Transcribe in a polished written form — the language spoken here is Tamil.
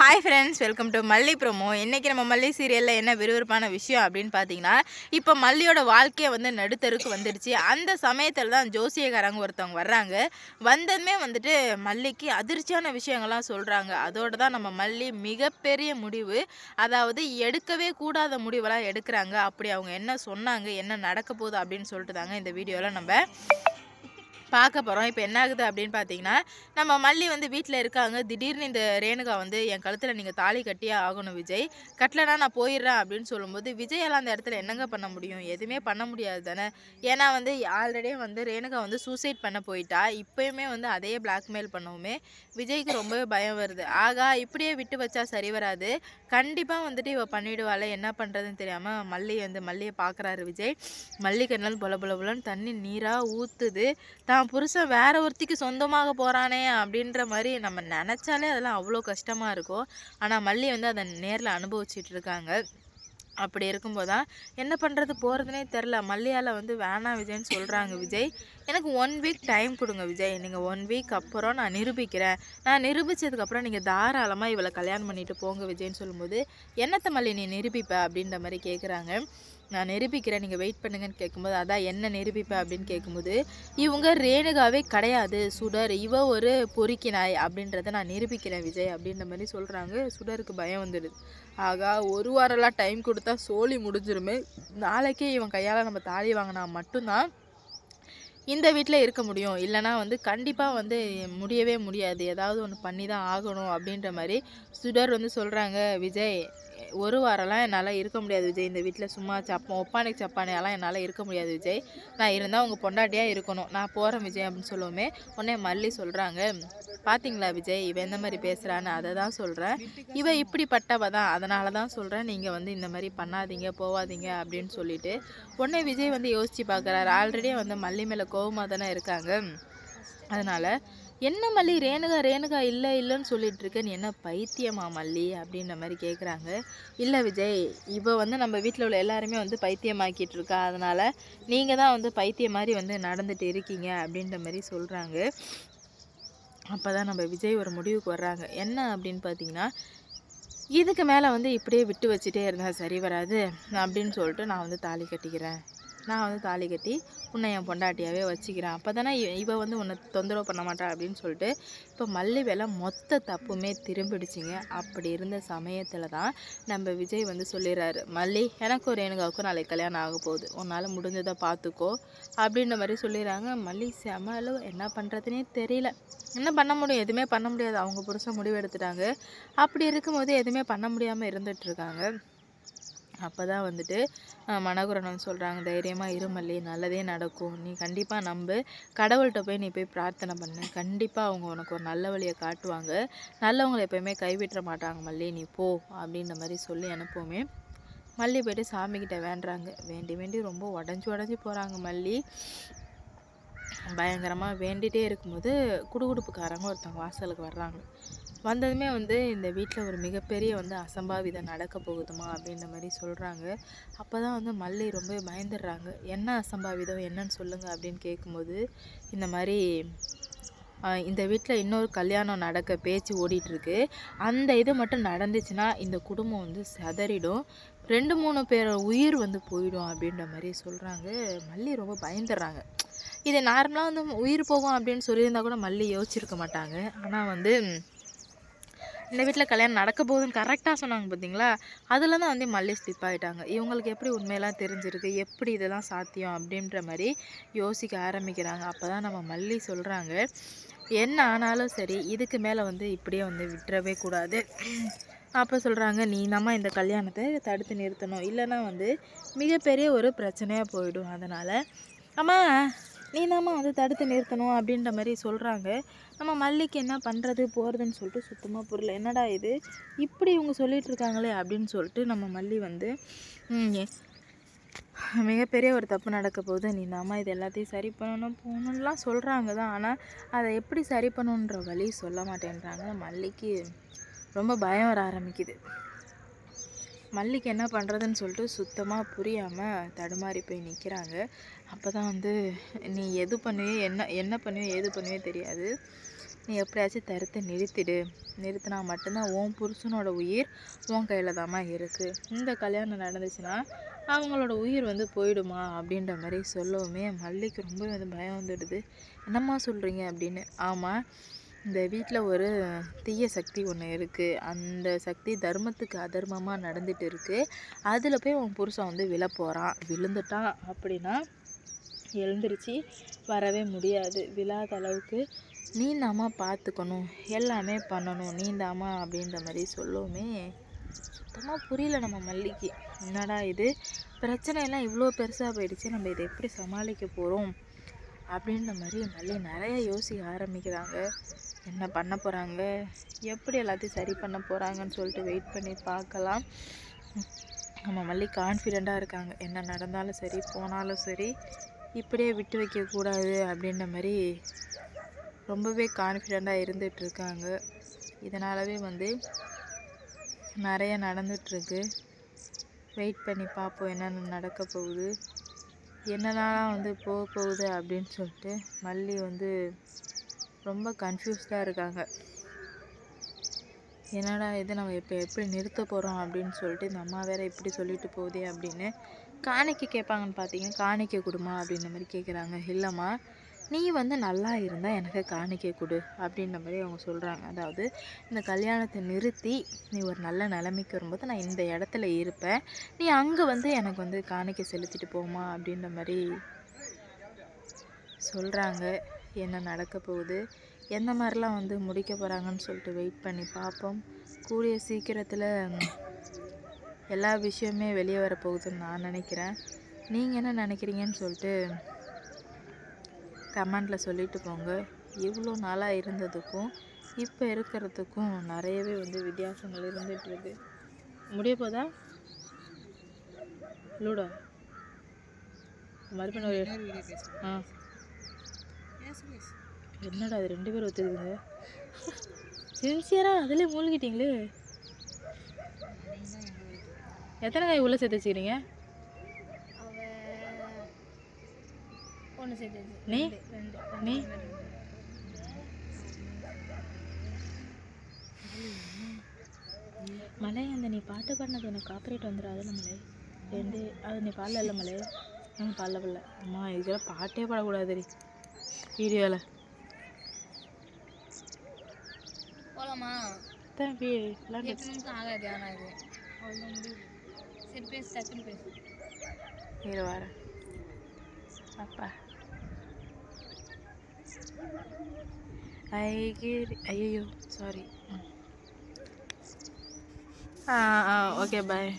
ஹாய் ஃப்ரெண்ட்ஸ், வெல்கம் டு மல்லி ப்ரோமோ. இன்றைக்கி நம்ம மல்லி சீரியலில் என்ன விறுவிறுப்பான விஷயம் அப்படின்னு பார்த்தீங்கன்னா, இப்போ மல்லியோட வாழ்க்கையை வந்து நடுத்தருக்கு வந்துடுச்சு. அந்த சமயத்தில் தான் ஜோசியக்காரங்க ஒருத்தவங்க வர்றாங்க. வந்ததுமே வந்துட்டு மல்லிக்கு அதிர்ச்சியான விஷயங்கள்லாம் சொல்கிறாங்க. அதோடு தான் நம்ம மல்லி மிகப்பெரிய முடிவு, அதாவது எடுக்கவே கூடாத முடிவெல்லாம் எடுக்கிறாங்க. அப்படி அவங்க என்ன சொன்னாங்க, என்ன நடக்க போகுது அப்படின்னு சொல்லிட்டு தாங்க இந்த வீடியோவில் நம்ம பார்க்க போகிறோம். இப்போ என்ன ஆகுது அப்படின்னு பார்த்தீங்கன்னா, நம்ம மல்லி வந்து வீட்டில் இருக்காங்க. திடீர்னு இந்த ரேணுகா வந்து என் கழுத்தில் நீங்கள் தாலி கட்டியே ஆகணும் விஜய், கட்டலைனா நான் போயிடுறேன் அப்படின்னு சொல்லும்போது, விஜயால் அந்த இடத்துல என்னங்க பண்ண முடியும்? எதுவுமே பண்ண முடியாது தானே. ஏன்னா வந்து ஆல்ரெடியே வந்து ரேணுகா வந்து சூசைட் பண்ண போயிட்டா. இப்போயுமே வந்து அதே பிளாக்மெயில் பண்ணவுமே விஜய்க்கு ரொம்பவே பயம் வருது. ஆகா, இப்படியே விட்டு வச்சா சரி வராது, கண்டிப்பாக வந்துட்டு இவ பண்ணிவிடுவாள். என்ன பண்ணுறதுன்னு தெரியாமல் மல்லியை பார்க்குறாரு விஜய். மல்லி கண்ணால் பொல பொல பொலன்னு தண்ணி நீராக ஊற்றுது. தான் புருஷன் வேற ஒருத்திக்கு சொந்தமாக போகிறானே அப்படின்ற மாதிரி நம்ம நினச்சாலே அதெல்லாம் அவ்வளோ கஷ்டமாக இருக்கும். ஆனால் மல்லி வந்து அதை நேரில் அனுபவிச்சுட்டு இருக்காங்க. அப்படி இருக்கும்போது தான் என்ன பண்ணுறது போகிறதுனே தெரில. மல்லியால் வந்து வேணாம் விஜய்ன்னு சொல்கிறாங்க. விஜய், எனக்கு 1 வீக் டைம் கொடுங்க விஜய், நீங்கள் 1 வீக் அப்புறம் நான் நிரூபிக்கிறேன், நான் நிரூபித்ததுக்கப்புறம் நீங்கள் தாராளமாக இவளை கல்யாணம் பண்ணிட்டு போங்க விஜய்ன்னு சொல்லும்போது, என்னத்த மல்லி நீ நிரூபிப்ப அப்படின்ற மாதிரி கேட்குறாங்க. நான் நிரூபிக்கிறேன், நீங்கள் வெயிட் பண்ணுங்கன்னு கேட்கும்போது, அதான் என்ன நிரூபிப்பேன் அப்படின்னு கேட்கும்போது, இவங்க ரேணுகாவே கிடையாது சுடர், இவ ஒரு பொறுக்கி நாய் அப்படின்றத நான் நிரூபிக்கிறேன் விஜய் அப்படின்ற மாதிரி சொல்கிறாங்க. சுடருக்கு பயம் வந்துடுது. ஆகா, ஒரு வாரம்லாம் டைம் கொடுத்தா சோழி முடிஞ்சிருமே, நாளைக்கே இவன் கையால் நம்ம தாலி வாங்கினா மட்டும்தான் இந்த வீட்டில் இருக்க முடியும், இல்லைனா வந்து கண்டிப்பாக வந்து முடியவே முடியாது, ஏதாவது ஒன்று பண்ணி தான் ஆகணும் அப்படின்ற மாதிரி சுடர் வந்து சொல்கிறாங்க. விஜய், ஒரு வாரம்லாம் என்னால் இருக்க முடியாது விஜய், இந்த வீட்டில் சும்மா ஒப்பானைக்கு சப்பானையெல்லாம் என்னால் இருக்க முடியாது விஜய், நான் இருந்தால் உங்கள் பொண்டாட்டியாக இருக்கணும், நான் போகிறேன் விஜய் அப்படின்னு சொல்லுவோமே உடனே மல்லி சொல்கிறாங்க, பார்த்தீங்களா விஜய் இவன் எந்த மாதிரி பேசுகிறான்னு, அதை தான் சொல்கிறேன், இவ இப்படிப்பட்டவ தான், அதனால தான் சொல்கிறேன் நீங்கள் வந்து இந்த மாதிரி பண்ணாதீங்க போவாதீங்க அப்படின்னு சொல்லிட்டு உடனே விஜய் வந்து யோசித்து பார்க்குறாரு. ஆல்ரெடி வந்து மல்லி மேலே கோவமாக தானே இருக்காங்க. அதனால் என்ன மல்லி ரேணுகா ரேணுகா இல்லை இல்லைன்னு சொல்லிட்டு இருக்க, நீ என்ன பைத்தியமா மல்லி அப்படின்ற மாதிரி கேட்குறாங்க. இல்லை விஜய், இவ வந்து நம்ம வீட்டில் உள்ள எல்லாருமே வந்து பைத்தியமாக்கிட்டு இருக்கா, அதனால் நீங்கள் தான் வந்து பைத்தியம் மாதிரி வந்து நடந்துட்டு இருக்கீங்க அப்படின்ற மாதிரி சொல்கிறாங்க. அப்போ தான் நம்ம விஜய் ஒரு முடிவுக்கு வர்றாங்க. என்ன அப்படின்னு பார்த்தீங்கன்னா, இதுக்கு மேலே வந்து இப்படியே விட்டு வச்சுட்டே இருந்தால் சரி வராது அப்படின்னு சொல்லிட்டு நான் வந்து தாலி கட்டிக்கிறேன், நான் வந்து தாலி கட்டி உன்னை என் பொண்டாட்டியாகவே வச்சுக்கிறேன், அப்போ தானே இவ வந்து உன்னை தொந்தரவு பண்ண மாட்டா அப்படின்னு சொல்லிட்டு இப்போ மல்லி வேலை மொத்த தப்புமே திரும்பிடுச்சிங்க. அப்படி இருந்த சமயத்தில் தான் நம்ம விஜய் வந்து சொல்லிடுறாரு, மல்லி எனக்கும் ரேணுகாவுக்கும் நாளைக்கு கல்யாணம் ஆக போகுது, உன்னால் முடிஞ்சதை பார்த்துக்கோ அப்படின்ற மாதிரி சொல்லிடுறாங்க. மல்லி செமலு என்ன பண்ணுறதுனே தெரியல. என்ன பண்ண முடியும், எதுவுமே பண்ண முடியாது, அவங்க புருஷன் முடிவு எடுத்துட்டாங்க. அப்படி இருக்கும்போது எதுவுமே பண்ண முடியாமல் இருந்துகிட்ருக்காங்க. அப்போ தான் வந்துட்டு மனோகரன் சொல்கிறாங்க, தைரியமாக இரு மல்லி, நல்லதே நடக்கும், நீ கண்டிப்பாக நம்பு, கடவுள்கிட்ட போய் நீ போய் பிரார்த்தனை பண்ணு, கண்டிப்பாக அவங்க உனக்கு ஒரு நல்ல வழியை காட்டுவாங்க, நல்லவங்களை எப்போயுமே கைவிட்டுற மாட்டாங்க மல்லி, நீ போ அப்படின்ற மாதிரி சொல்லி அனுப்புவோமே. மல்லி போய்ட்டு சாமிக்கிட்ட வேண்டுறாங்க. வேண்டி வேண்டி ரொம்ப உடஞ்சி போகிறாங்க மல்லி. பயங்கரமாக வேண்டிகிட்டே இருக்கும்போது குடுகுடுப்புக்காரங்க ஒருத்தவங்க வாசலுக்கு வர்றாங்க. வந்ததுமே வந்து இந்த வீட்டில் ஒரு மிகப்பெரிய வந்து அசம்பாவிதம் நடக்க போகுதுமா அப்படின்ற மாதிரி சொல்கிறாங்க. அப்போ தான் வந்து மல்லி ரொம்ப பயந்துடுறாங்க. என்ன அசம்பாவிதம் என்னன்னு சொல்லுங்கள் அப்படின்னு கேட்கும்போது, இந்த மாதிரி இந்த வீட்டில் இன்னொரு கல்யாணம் நடக்க பேச்சு ஓடிட்டுருக்கு, அந்த இது மட்டும் நடந்துச்சுன்னா இந்த குடும்பம் வந்து சிதறிடும், 2-3 பேர் உயிர் வந்து போயிடும் அப்படின்ற மாதிரி சொல்கிறாங்க. மல்லி ரொம்ப பயந்துடுறாங்க. இது நார்மலாக வந்து உயிர் போகும் அப்படின்னு சொல்லியிருந்தா கூட மல்லி யோசிச்சிருக்க மாட்டாங்க. ஆனால் வந்து இந்த வீட்டில் கல்யாணம் நடக்க போகுதுன்னு கரெக்டாக சொன்னாங்க பார்த்தீங்களா, அதில் தான் வந்து மல்லி ஸ்லிப் ஆகிட்டாங்க. இவங்களுக்கு எப்படி உண்மையெல்லாம் தெரிஞ்சிருக்கு, எப்படி இதெல்லாம் சாத்தியம் அப்படின்ற மாதிரி யோசிக்க ஆரம்பிக்கிறாங்க. அப்போ தான் நம்ம மல்லி சொல்கிறாங்க, என்ன ஆனாலும் சரி இதுக்கு மேலே வந்து இப்படியே வந்து விட்டுறவே கூடாது. அப்போ சொல்கிறாங்க, நீ நம்ம இந்த கல்யாணத்தை தடுத்து நிறுத்தணும், இல்லைன்னா வந்து மிகப்பெரிய ஒரு பிரச்சனையாக போயிடும், அதனால் அம்மா நீ தாம்மா வந்து தடுத்து நிறுத்தணும் அப்படின்ற மாதிரி சொல்கிறாங்க. நம்ம மல்லிக்கு என்ன பண்ணுறது போகிறதுன்னு சொல்லிட்டு சுத்தமாக புரியல. என்னடா இது இப்படி இவங்க சொல்லிகிட்டு இருக்காங்களே அப்படின்னு சொல்லிட்டு நம்ம மல்லி வந்து மிகப்பெரிய ஒரு தப்பு நடக்க போகுது, நீ தாம்மா இது எல்லாத்தையும் சரி பண்ணணும் போகணுன்னெலாம் சொல்கிறாங்க தான், ஆனால் அதை எப்படி சரி பண்ணணுன்ற வழி சொல்ல மாட்டேன்றாங்க. மல்லிக்கு ரொம்ப பயம் வர ஆரம்பிக்குது. மல்லிக்கு என்ன பண்ணுறதுன்னு சொல்லிட்டு சுத்தமாக புரியாமல் தடுமாறி போய் நிற்கிறாங்க. அப்போ தான் வந்து நீ எது பண்ணுவியோ என்ன பண்ணுவியோ ஏது பண்ணுவியோ தெரியாது, நீ எப்படியாச்சும் தடுத்து நிறுத்தினா மட்டும்தான் உன் புருஷனோட உயிர் உன் கையில் தாம்மா இருக்குது. இந்த கல்யாணம் நடந்துச்சுன்னா அவங்களோட உயிர் வந்து போயிடுமா அப்படின்ற மாதிரி சொல்லவுமே மல்லிக்கு ரொம்ப வந்து பயம் வந்துடுது. என்னம்மா சொல்கிறீங்க அப்படின்னு. ஆமாம், இந்த வீட்டில் ஒரு தீய சக்தி ஒன்று இருக்குது. அந்த சக்தி தர்மத்துக்கு அதர்மமாக நடந்துட்டு இருக்குது. அதில் போய் உன் புருஷன் வந்து விழப்போகிறான். விழுந்துட்டான் அப்படின்னா எழுந்திருச்சு வரவே முடியாது. விழாத அளவுக்கு நீந்தாம்மா பார்த்துக்கணும், எல்லாமே பண்ணணும் நீந்தாம்மா அப்படின்ற மாதிரி சொல்லவுமே சுத்தமாக புரியல நம்ம மல்லிக்கு. என்னடா இது, பிரச்சனையெல்லாம் இவ்வளோ பெருசாக போயிடுச்சு, நம்ம இதை எப்படி சமாளிக்க போகிறோம் அப்படின்ற மாதிரி மல்லி நிறைய யோசிக்க ஆரம்பிக்கிறாங்க. என்ன பண்ண போகிறாங்க, எப்படி எல்லாத்தையும் சரி பண்ண போகிறாங்கன்னு சொல்லிட்டு வெயிட் பண்ணி பார்க்கலாம். நம்ம மல்லி கான்ஃபிடெண்ட்டாக இருக்காங்க. என்ன நடந்தாலும் சரி போனாலும் சரி இப்படியே விட்டு வைக்கக்கூடாது அப்படின்ற மாதிரி ரொம்பவே கான்ஃபிடெண்ட்டாக இருந்துகிட்ருக்காங்க. இதனாலவே வந்து நிறைய நடந்துகிட்ருக்கு. வெயிட் பண்ணி பார்ப்போம் என்னென்ன நடக்க போகுது, என்னென்னலாம் வந்து போக போகுது அப்படின்னு சொல்லிட்டு மல்லி வந்து ரொம்ப கன்ஃபியூஸ்டாக இருக்காங்க. என்னடா இது, நம்ம இப்போ எப்படி நிறுத்த போகிறோம் அப்படின்னு சொல்லிட்டு இந்த அம்மா வேறு இப்படி சொல்லிட்டு போகுதே அப்படின்னு. காணிக்கை கேட்பாங்கன்னு பார்த்தீங்க, காணிக்கை கொடுமா அப்படின்ற மாதிரி கேட்குறாங்க. இல்லைம்மா, நீ வந்து நல்லா இருந்தால் எனக்கு காணிக்கை கொடு அப்படின்ற மாதிரி அவங்க சொல்கிறாங்க. அதாவது இந்த கல்யாணத்தை நிறுத்தி நீ ஒரு நல்ல நிலைமைக்கு வரும்போது நான் இந்த இடத்துல இருப்பேன், நீ அங்கே வந்து எனக்கு வந்து காணிக்கை செலுத்திட்டு போமா அப்படின்ற மாதிரி சொல்கிறாங்க. என்ன நடக்க போகுது, எந்த மாதிரிலாம் வந்து முடிக்க போகிறாங்கன்னு சொல்லிட்டு வெயிட் பண்ணி பார்ப்போம். கூடிய சீக்கிரத்தில் எல்லா விஷயமே வெளியே வரப்போகுதுன்னு நான் நினைக்கிறேன். நீங்கள் என்ன நினைக்கிறீங்கன்னு சொல்லிட்டு கமெண்டில் சொல்லிட்டு போங்க. இவ்வளோ நாளாக இருந்ததுக்கும் இப்போ இருக்கிறதுக்கும் நிறையவே வந்து வித்தியாசங்கள் இருந்துகிட்ருக்கு. முடிய போதா லூடோ மறுபடியும் ஒரு என்னடா அது 2 பேர் ஒத்துக்குதுங்க. சின்சியராக அதிலே மூழ்கிட்டீங்களே. எத்தனை காய் உள்ளே சேர்த்து வச்சுக்கிறீங்க? நீ நீ மலை, அந்த நீ பாட்டு பாடினது எனக்கு காப்பரேட் வந்துடாதுல்ல மலை. அது நீ பாடல இல்லை மலை, நான் பாடல. அம்மா இதெல்லாம் பாட்டே பாடக்கூடாது வீடியோவில். போகலாமா தம்பி? ஆகாது ஆகாது, அவ்வளோ முடியுது. சரி பேசு, டக்குன்னு பேசு. இரு வரேன். அப்பா ஐயோ சாரி. Okay bye.